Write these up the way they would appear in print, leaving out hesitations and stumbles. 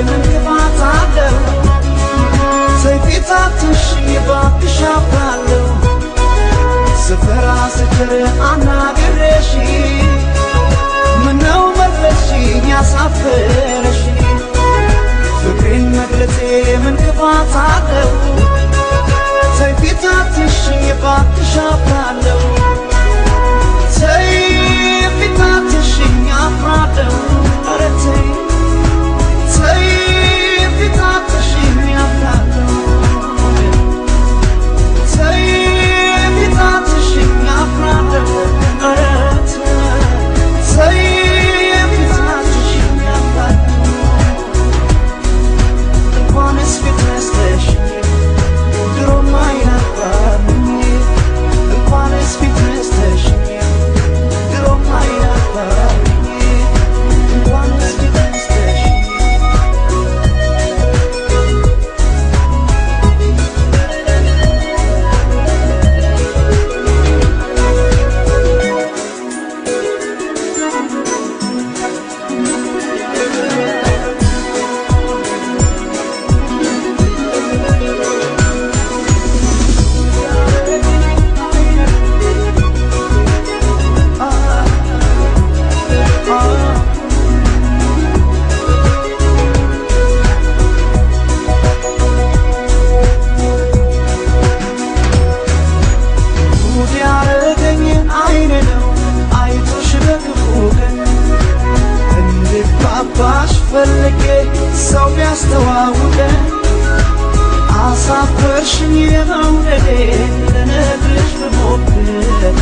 من كفات عدو سيفي تعطشني باكشافالو سفرا سجر أنا قرشي منو ملشي ياسافرشي فكرين مقلتي من كفات عدو سيفي تعطشني باكشافالو سيفي تعطشني أفرادو أرتي سيفي تعطشني أفرادو سيفي تعطشني أفرادو أرتي سيفي تعطشني أفرادو وانس في ترستشني درو ما ينفعني وانس في ترستشني درو ما ينفعني وانس في ترستشني باش فلقي صوبي استواوده عصافرشني مولدين لنبش بموبل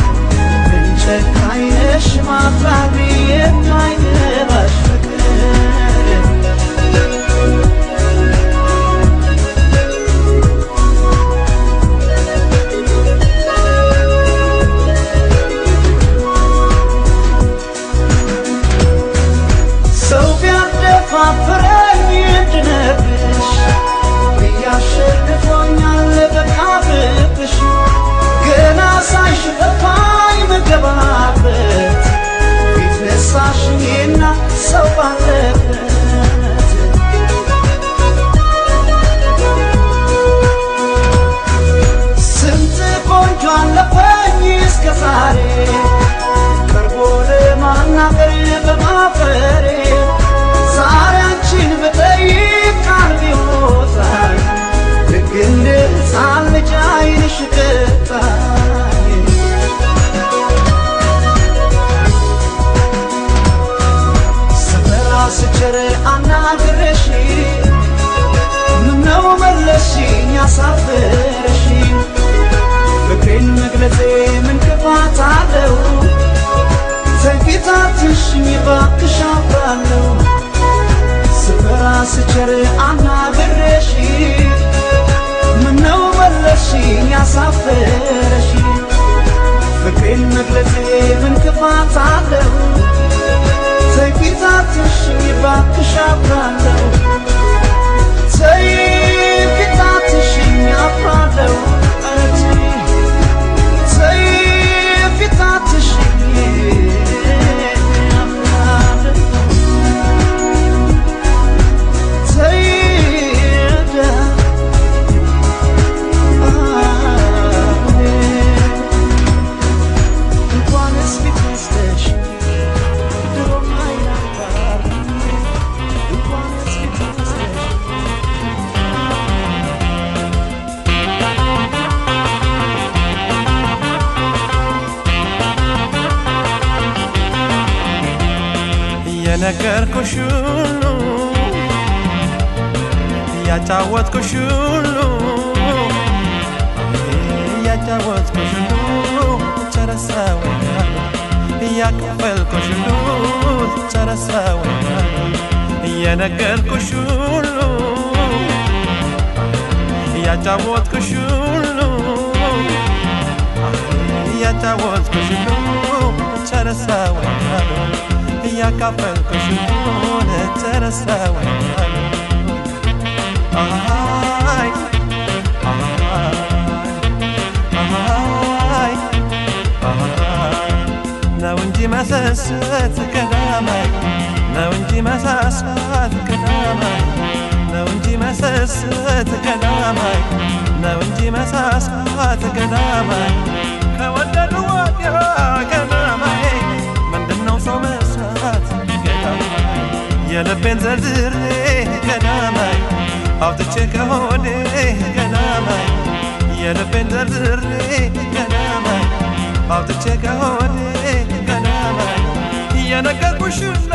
من شكاينش ما طلبي يبقاين باش فكر فراني تنبش ويا شرفوني اللي بقابلش قنا سايش بفاي مقبابت بيتنساشنينا سوالفت سنت بونجوان لفاني اسكساري كربو لما نقل بمافري ዛሬያችን በጠይቅ ቃልቢ ሆሳይ ልግንድ ሳልጅ አይንሽ ቅጣይ ስፈራ ስቸር አናግረሽ ምነው መለስሽኝ ያሳፍረሽ ፍቅሬን መግለጼ ምን ክፋት አለው ተንፊታትሽኝ እባክሽ አፍራለሁ ስፈራ ስቸር አናግረሽ ምነው መለስሽኝ ያሳፍረሽ ፍቅሬን መግለጼ ምን ክፋት አለው ተንፊታትሽኝ እባክሽ አፍራለሁ ተንፊታትሽኝ አፍራለሁ ተንፊታትሽኝ የነገርኩሽ ሁሉ ያጫወትኩሽ ሁሉ ያጫወትኩሽ ሁሉ ጨረሰው ያከፈልኩሽ ሁሉ ጨረሰው የነገርኩሽ ሁሉ ያጫወትኩሽ ሁሉ ያጫወትኩሽ ሁሉ ጨረሰው ያካፈልኩሽ ሁሉ ጨረሰው አይ ነው እንጂ መሰሰት ቀዳማይ ነው እንጂ መሳሳት ቀዳማይ ነው እንጂ መሰሰት ቀዳማይ ነው እንጂ መሳሳት ቀዳማይ ከወደዱ ወዲያ ቀዳማይ ምንድነው ሰው መሳት ቀዳማይ የልቤን ዘርዝሬ ቀዳማይ አውጥቼ ከሆዴ ቀዳማይ የልቤን ዘርዝሬ ቀዳማይ አውጥቼ ከሆዴ ቀዳማይ የነገርኩሽ ሁሉ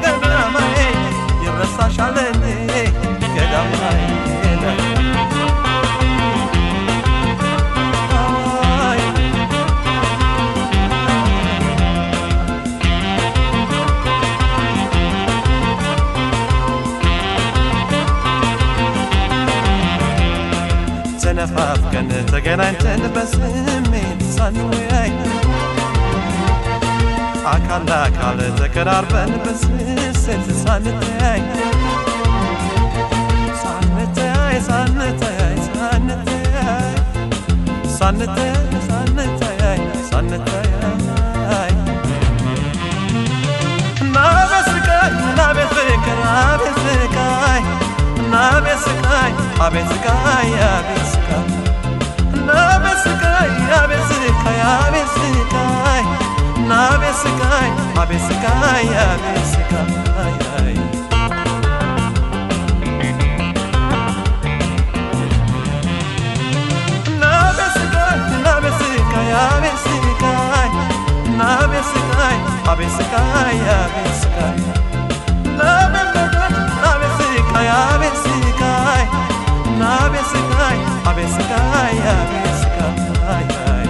ቀዳማይ ይረሳሻል እንዴ ቀዳማይ ተነፋፍቀን ተገናኝተን በስሜት ሳንወያይ አካል ለአካል ተቀራርበን በስስት ሳንተያይ ሳንተያይ ሳንተያይ ሳንተያይ ሳንተያይ ሳንተያይ ሳንተያይ ናቤት ስቃይ ናቤት ፍቅር አቤት ስቃይ ናቤት ስቃይ አቤት ስቃይ አቤት ስቃይ ናቤት ስቃይ አቤት ስቃይ አቤት ስቃይ ናቤት ስቃይ አቤት ስቃይ አቤት ስቃይ ናቤት ስቃይ ናቤት ስቃይ አቤት ስቃይ ናቤት ስቃይ አቤት ስቃይ አቤት ስቃይ ናቤት ስቃይ አቤት ስቃይ ናቤት ስቃይ አቤት ስቃይ አቤት ስቃይ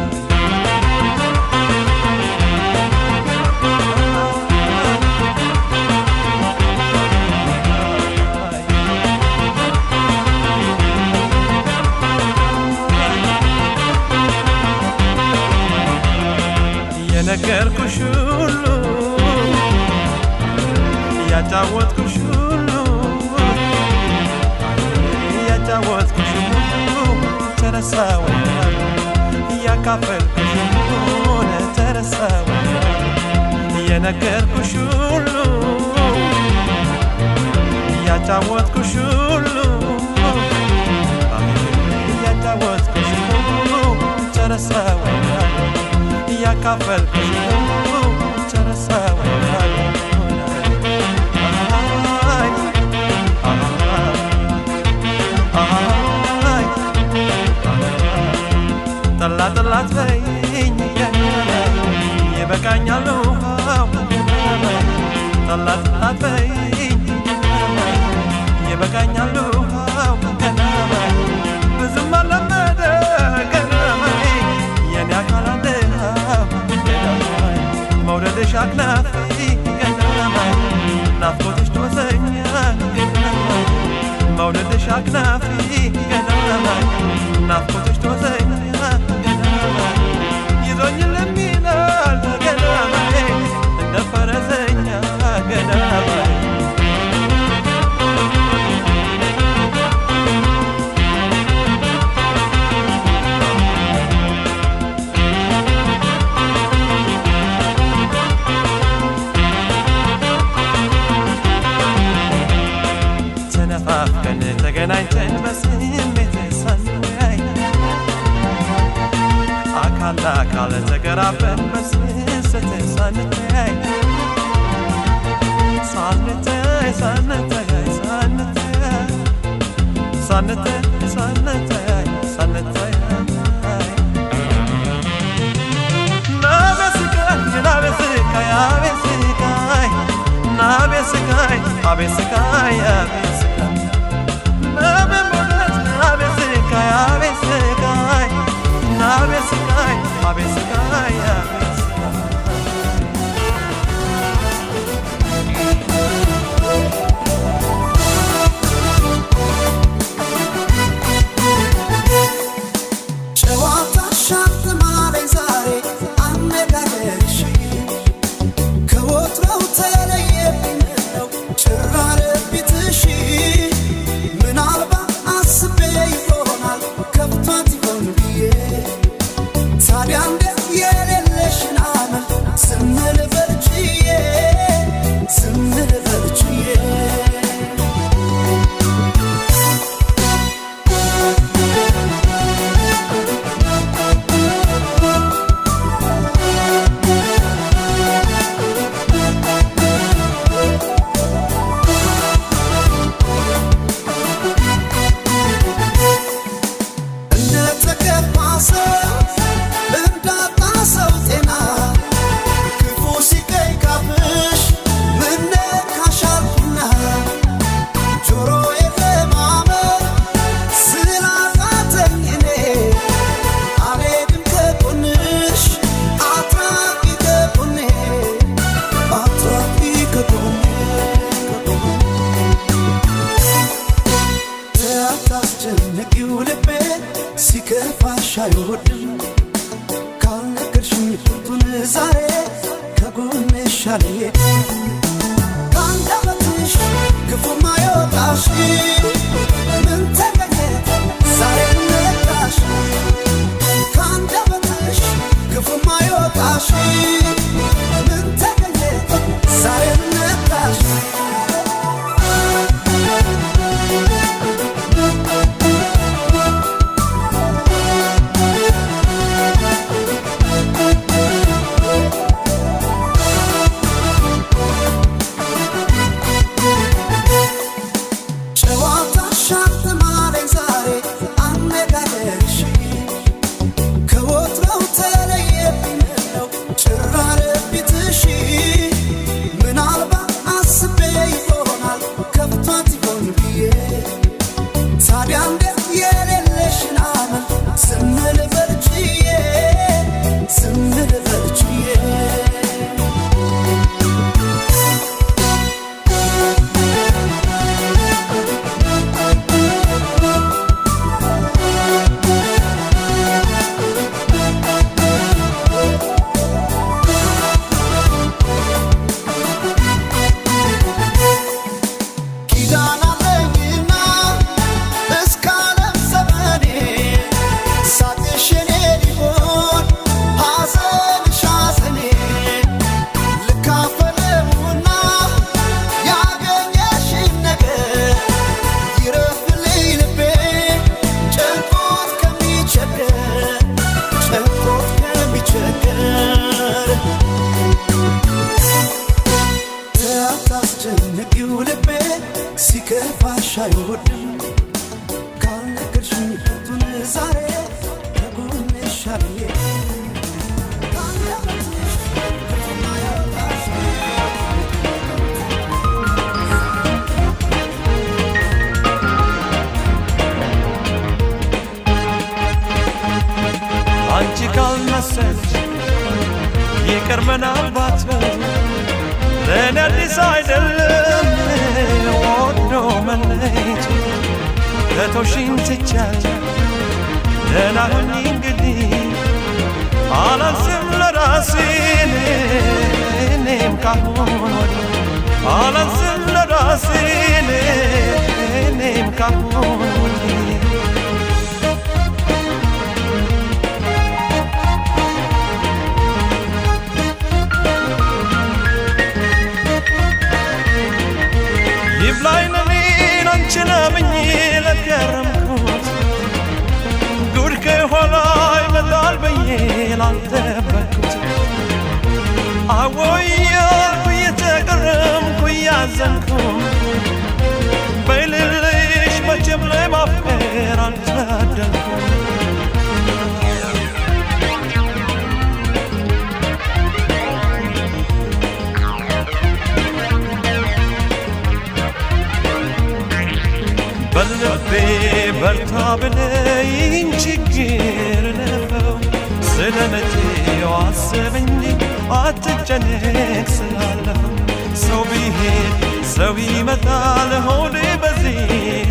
የነገርኩሽ ሁሉ ያጫወትኩሽ ሁሉ ያጫወትኩሽ ሁሉ ተረሳው ያካፈልኩሽ ሁሉ ተረሳው የነገርኩሽ ሁሉ ያጫወትኩሽ ሁሉ ያጫወትኩሽ ሁሉ ተረሳው ያካፈልኩሽ ሁሉ ተረሳው ጠላት ጠላት በይኝ ይበቃኛል ውሃው ጠላት ጠላት በይኝ ይበቃኛል ውሃው ብዙም አለመደ ቀዳማይ የኔ አካል አለሃው ቀዳማይ መውደድሽ አክናፊ ቀዳማይ ናፍቆትሽ ጦዘኛ ቀዳማይ መውደድሽ አክናፊ ቀዳማይ ናፍቆትሽ ጦዘኛ ቀዳማይ ይዞኝ ለሚላል ቀዳማይ እንደ ፈረሰኛ ቀዳማይ ተነፋፍቀን ተገናኝተን በስሜት ሳንወያይ አካል ለአካል ተቀራርበን በስስት ሳንተያይ ሳንተያይ ሳንተያይ ሳንተያይ ሳንተያይ ሳንተያይ ሳንተያይ ናቤት ስቃይ ናቤት ስቃይ አቤት ስቃይ ናቤት ስቃይ አቤት ስቃይ አቤት ስቃይ ናቤት ሞላት ናቤት ስቃይ አቤት ስቃይ ናቤት ስቃይ አቤት ስቃይ አቤት ጨዋታሽ አልተማረኝ ዛሬ አነጋገርሽ ከወትሮው ተለየብኝ ነው ጭራረ ፊትሽ አይወድም ካልነገርሽኝ ፍርቱን ዛሬ ከጎንሽ አልሄድ ከአንደበትሽ ክፉ ማይወጣሽ ምን ተገኘ ዛሬ መጣሽ ከአንደበትሽ ክፉ ማይወጣሽ ምን ተገኘ ዛሬ መጣሽ ሲከፋሽ አይወድም ካልነገርሽኝ ፍርቱን ዛሬ ከጎንሽ አልሄድ አንቺ ካልመሰልሽ ይቅር ምናልባት ለእኔ አዲስ አይደለም ወዶ መለየቱ ከተውሽኝ ትቻለሁ ደህና ሁኚ እንግዲህ አላንስም ለራሴ እኔም ካሁን ወዲህ አላንስም ለራሴ እኔም ካሁን ወዲህ ይብላኝ ለኔን አንቺን አምኜ ለገረምኩት ጉድ ከኋላ ይመጣል ብዬ ላልጠበቅኩት አዎይ እያልኩ እየተገረምኩ እያዘንኩ በይልልሽ መቼም ላይ ማፍቀር አልታደልኩም በልቤ በርታ ብለኝ ችግር ለፈው ስለ መቼው አስበኝ አትጨነቅ ስላለፈው ሰው ቢሄድ ሰው ይመጣል ሆዴ በዚህ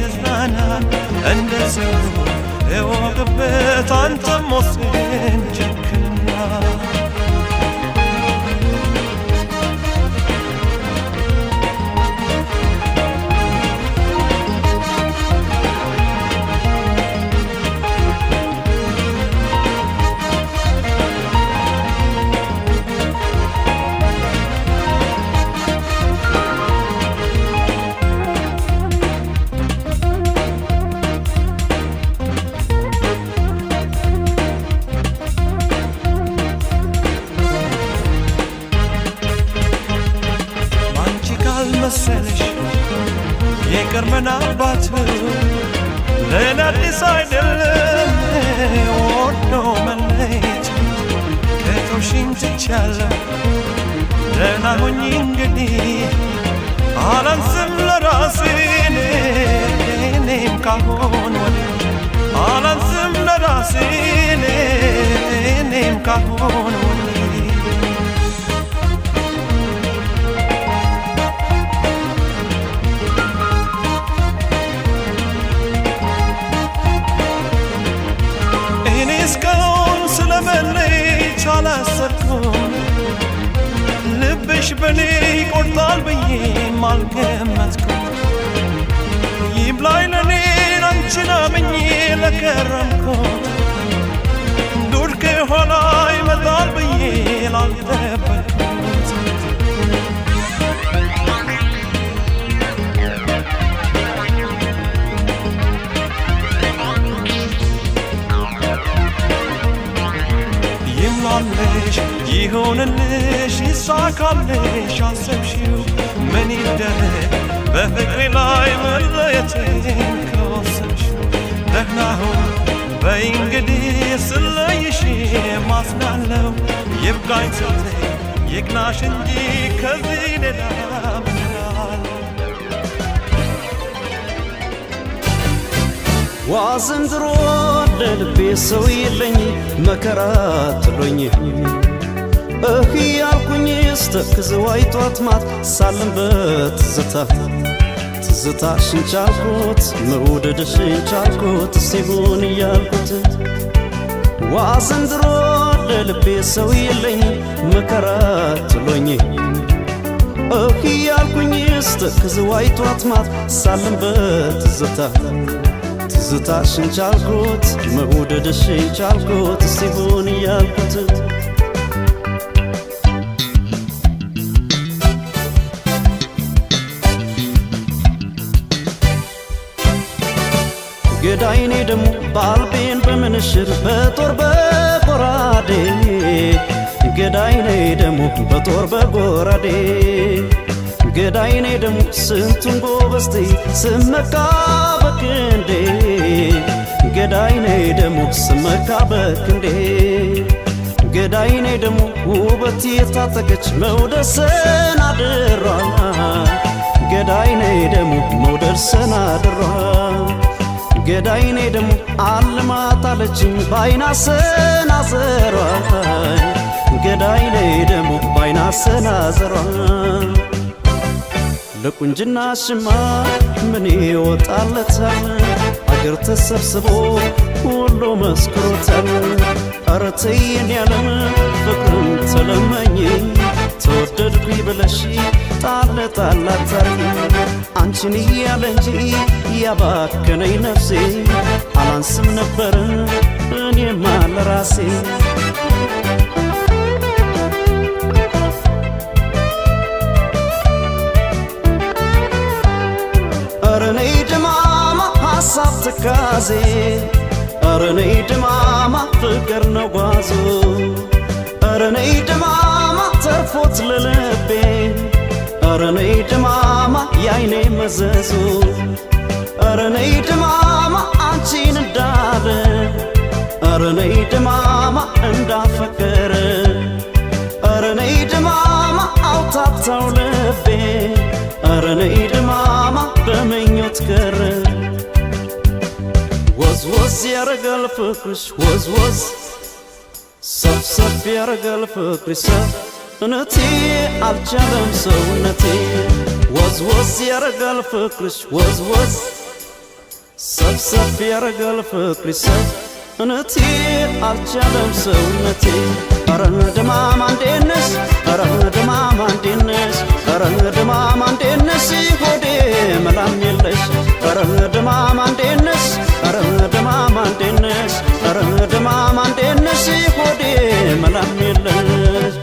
እዝናናል እንደ ሰው እወቅበት አንተም ወስን ጨክና መሰለሽ ይቅር ምናልባት ለእኔ አዲስ አይደለም ወዶ መለየት ከተውሽኝ ትቻለሁ ደህና ሁኚ እንግዲህ አላንስም ለራሴ እኔም ካሁን ወዲህ አላንስም ለራሴ እኔም ካሁን ወዲህ እስከ ልብሽ በኔ ይቆርጣል ብዬ ማልገመትኩት ይብላኝ ለኔ አንቺን አምኜ ለከረምኩት ዱር ከኋላ ይመጣል ብዬ ላልጠበቅኩት ይምላልሽ ይሆንልሽ ይሳካልሽ አሰብሽው ምን ይደረግ በፍቅሬ ላይ መለየቴን ከወሰንሽው ደህና ሁን በይ እንግዲህ ስለይሽ ማስናለው ይብቃኝ ስትይ ይቅናሽ እንጂ ከዚህ ሌላ ምን እላለሁ ዋዘንድሮ ለልቤ ሰው የለኝ መከራ ጥሎኝ ያልኩኝ ስተክዘዋይ ጧት ማት ሳልንበት ትዝታሽን ቻልኩት መውደድሽን ቻልኩት ሲሆን እያልኩት ዋዘንድሮ ለልቤ ሰው የለኝ መከራ ጥሎኝ ያልኩኝ ስተክዘዋይ ጧት ማት ሳልንበት ትዝታሽን ቻልኩት መውደድሽን ቻልኩት ሲሆን እያልኩት ገዳይኔ ደሞ ባልቤን በምንሽር በጦር በጎራዴ ገዳይኔ ደሞ በጦር በጎራዴ ገዳይኔ ደሞ ስንቱን ጎበስቴ ስመካ በክንዴ ገዳይኔ ደሞ ስመካ በክንዴ ገዳይኔ ደሞ ውበት የታጠቀች መውደድ ሰናድሯ ገዳይኔ ደሞ መውደድ ሰናድሯ ገዳይኔ ደሞ አልማታለችኝ ባይና ሰናዘሯ ገዳይኔ ደሞ ባይና ሰናዘሯ ለቁንጅናሽማ ምን ይወጣለታል አገር ተሰብስቦ ሁሉ መስክሮታል ኧረ ተይ የኔ ዓለም ፍቅርን ተለመኝ ተወደድኩኝ ብለሽ ጣል ጣል አታርጊኝ አንቺን እያለ እንጂ ያባከነኝ ነፍሴ አላንስም ነበር እኔማ ለራሴ ኧረ ነይ ድማማ ሐሳብ ትካዜ ኧረ ነይ ድማማ ፍቅር ነው ጓዞ ኧረ ነይ ድማማ ተርፎት ለልቤ ኧረ ነይ ድማማ ያይኔ መዘዙ ኧረ ነይ ድማማ አንቺን እንዳለ ኧረ ነይ ድማማ እንዳፈቀረ ኧረ ነይ ድማማ አውታታው ልቤ ኧረ ነይ ድማማ በምኞት ቀረ ወዝወዝ ያረጋል ፍቅርሽ ወዝወዝ ሰብሰብ ያረጋል ፍቅርሽ ሰውነቴ አልቻለም ሰውነቴ ወዝወዝ ያረጋል ፍቅርሽ ወዝወዝ ሰብሰብ ያረጋል ፍቅርሽ ሰውነቴ አልቻለም ሰውነቴ ኧረ ድማማ እንዴት ነሽ ኧረ ድማማ እንዴት ነሽ ኧረ ድማማ እንዴት ነሽ ሆዴ መላም የለሽ ኧረ ድማማ እንዴት ነሽ ኧረ ድማማ እንዴት ነሽ ኧረ ድማማ እንዴት ነሽ ሆዴ መላም የለሽ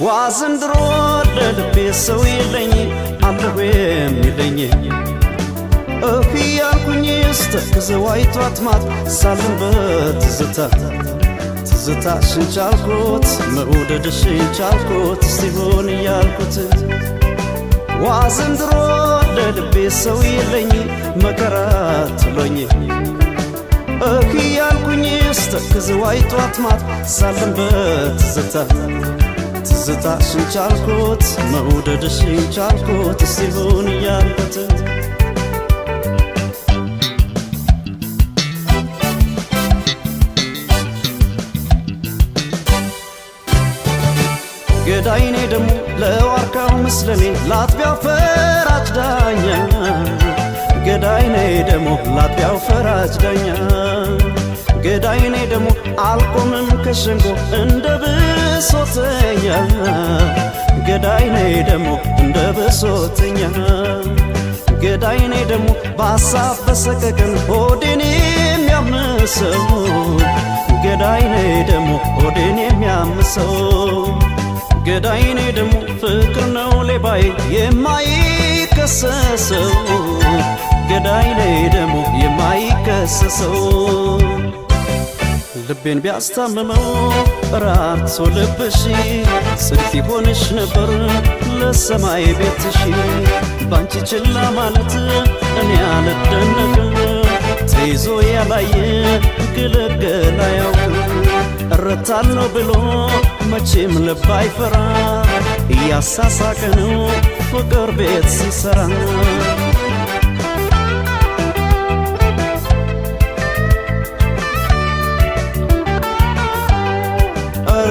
ዋዘንድሮ ለልቤ ሰው የለኝ አለሁ የሚለኝ ያልኩኝ ስተክዘዋይ ጧት ማት ሳልንበት ትዝታሽን ቻልኩት መውደድሽን ቻልኩት ሲሆን እያልኩት ዋዘንድሮ ለልቤ ሰው የለኝ መከራ ጥሎኝ ያልኩኝ ስተክዘዋይ ጧት ማት ሳልንበት ትዝታሽን ቻልኩት መውደድሽን ቻልኩት ሲሆን እያልኩት ገዳይኔ ደሞ ለዋርካው ምስለኔ ላጥቢያው ፈራጅ ዳኛ ገዳይኔ ደሞ ላጥቢያው ፈራጅ ዳኛ ገዳይኔ ደሞ አልቆምም ከሸንጎ እንደ ብሶተኛ ገዳይ ነይ ደሞ እንደ ብሶተኛ ገዳይ ነይ ደሞ በሐሳብ በሰቀቀን ሆዴን የሚያምሰው ገዳይ ነይ ደሞ ሆዴን የሚያምሰው ገዳይ ነይ ደሞ ፍቅር ነው ሌባይ የማይከሰሰው ገዳይ ነይ ደሞ የማይከሰሰው ልቤን ቢያስታምመው ራርቶ ልብሽ ጽድቅ ይሆንሽ ነበር ለሰማይ ቤትሽ ባንቺ ችላ ማለት እኔ አልደነቅም ተይዞ ያላየ ግልግል አያውቅም እረታለሁ ብሎ መቼም ልብ አይፈራ እያሳሳቀ ነው ፍቅር ቤት ሲሰራ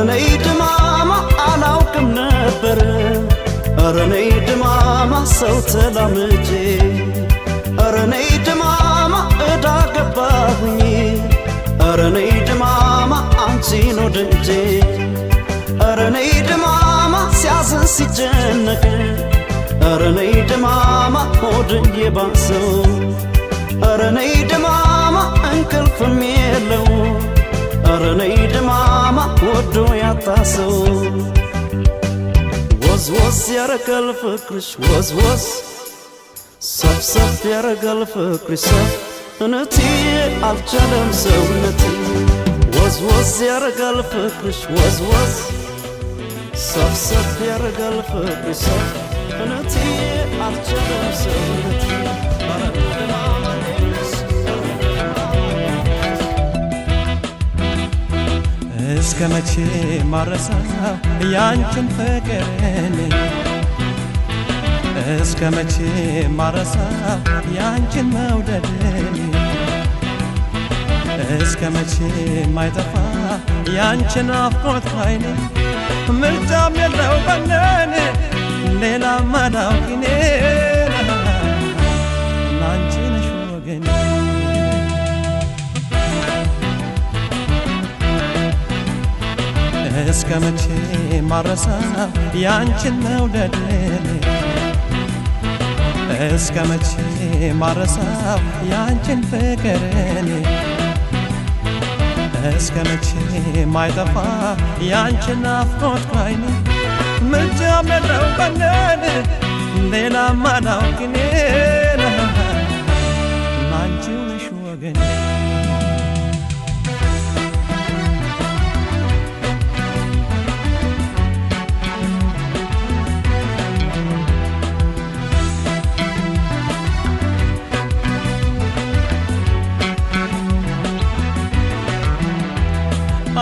ነይ ድማማ አላውቅም ነበር ኧረ ነይ ድማማ ሰው ተላምጄ ኧረ ነይ ድማማ ዕዳ ገባሁኝ ኧረ ነይ ድማማ አንቺን ወድጄ ኧረ ነይ ድማማ ሲያዝን ሲጨነቅ ኧረ ነይ ድማማ ሆድን የባሰው ኧረ ነይ ድማማ እንቅልፍም የለው ኧረ ነይ ድማማ ወዶ ያጣሰው ወዝ ወዝ ያረጋል ፍቅርሽ ወዝ ወዝ ሰብሰብ ያረጋል ፍቅርሽ ሰብ እነቴ አልቻለም ሰውነቴ ወዝ ወዝ ያረጋል ፍቅርሽ ወዝ ወዝ ሰብሰብ ያረጋል ፍቅርሽ ሰብ እነቴ አልቻለም ሰውነቴ እስከ መቼ ማረሳው ያንቺን ፍቅርን እስከ መቼ ማረሳው ያንቺን መውደድን እስከ መቼ ማይጠፋ ያንቺን አፍቆት ካይኔ ምርጫም የለው በነን ሌላ ማዳውቂኔ ናንቺ ነሽ ወገኔ እስከ መቼ ማረሳው ያንቺን መውደድን እስከ መቼ ማረሳው ያንቺን ፍቅርን እስከ መቼ ማይጠፋ ያንቺን ናፍቆት ካይኔ ምርጫም የለው በነን ሌላ ማዳውቂኔ ናንቺው ነሽ ወገኔ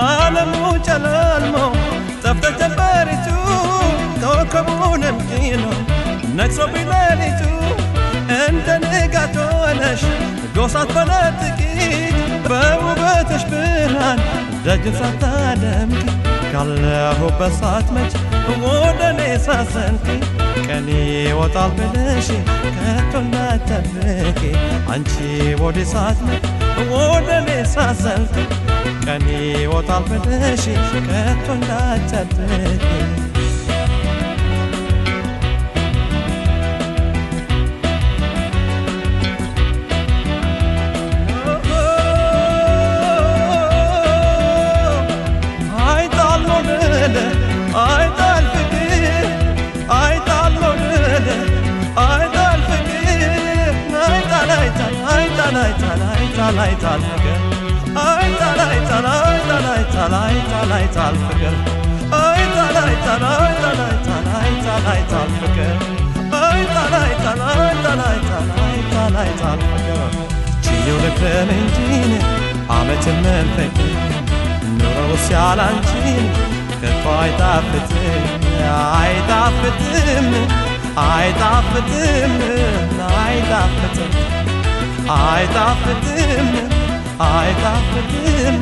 ዓለሙ ጨለልሞ ጠፍተ ጀንበሪቱ ኮከቡንም ጭኖ ነግሶብኝ ሌሊቱ እንደ ንጋት ሆነሽ ጎሳት በለጥቂት በውበትሽ ብርሃን ደጅን ሳታደምቂ ካለሁበት ሳትመጪ ወደ እኔ ሳትዘልቂ ቀኔ ይወጣል ብለሽ ከቶ እንዳትጠብቂ አንቺ ወዲህ ሳትመጪ ወደ እኔ ሳትዘልቂ ቀኔ ይወጣል ብለሽ ከቶ እንዳትጠብቂ አይጣል ፍቅር አይጣል መውደድ አይጣል ፍቅር አይጣል አይጣል አይጣል አይጣል አይጣል አይጣል ፍቅር አይጣል አይጣል አይጣል አይጣል አይጣል አይጣል ፍቅር አይጣል አይጣል አይጣል አይጣል አይጣል አይጣል ፍቅር አይጣል አይጣል አይጣል አይጣል አይጣል አይጣል ፍቅር ችዬው ልክረም እንጂ ዓመትን መንፈቅ ኑሮስ ያላንቺን ከቶ አይጣፍጥም አይጣፍጥም አይጣፍጥም አይጣፍጥም አይጣፍጥም አይጣፍጥም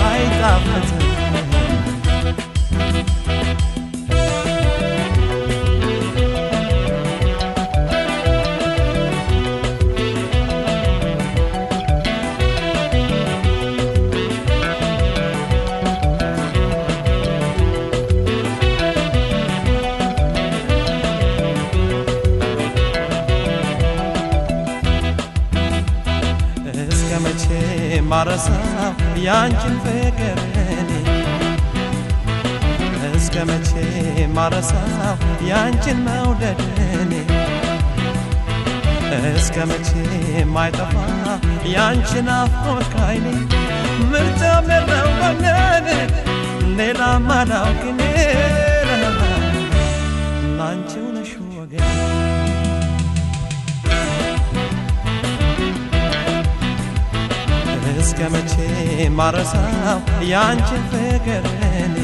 አይጣፍጥም መቼ ማረሳው ያንቺን ፍቅር እኔ እስከ መቼ ማረሳው ያንቺን መውደድ እኔ እስከ መቼ ማይጠፋ ያንቺን ናፍቆት ካይኔ ምርጫም የለው በነን ሌላ ማላውቅ እኔ ላንቺው ነሽ ወገን እስከ መቼ ማረሳው ያንቺን ፍቅር እኔ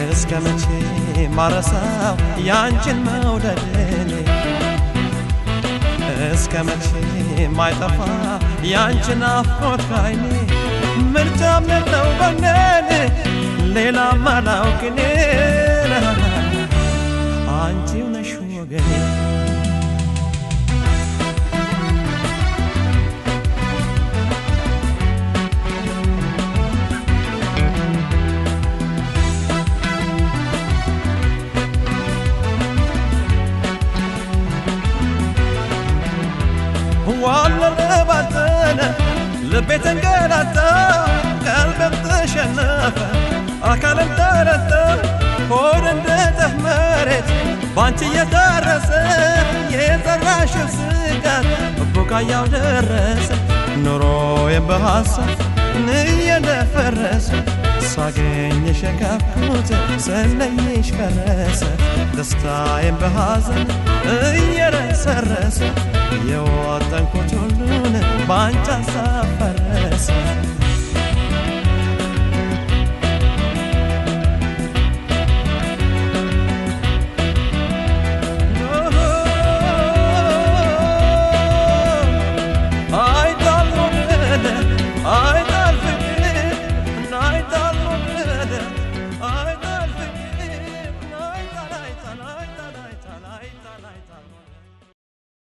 እስከ መቼ ማረሳው ያንቺን መውደድ እኔ እስከ መቼ ማይጠፋ ያንቺን ናፍቆት ካይኔ ምርጫም የለው በነን ሌላ ማላውቅ እኔ አንቺው ነሽ ወገኔ ዋለባተነ ልቤ ተንገላታ ቀልቤም ተሸነፈ አካልም ተረታ ሆድ እንደጠፍ መሬት ባንቺ እየታረሰ የዘራሽው ስጋት ቡቃያው ደረሰ ኑሮዬም በሐሳብ እየደፈረሰ ሳገኝሽ የካብኩት ስለይሽ ፈረሰ ደስታዬም በሐዘን እየረሰረሰ የወጠንኩት ሁሉን ባንቺ ሐሳብ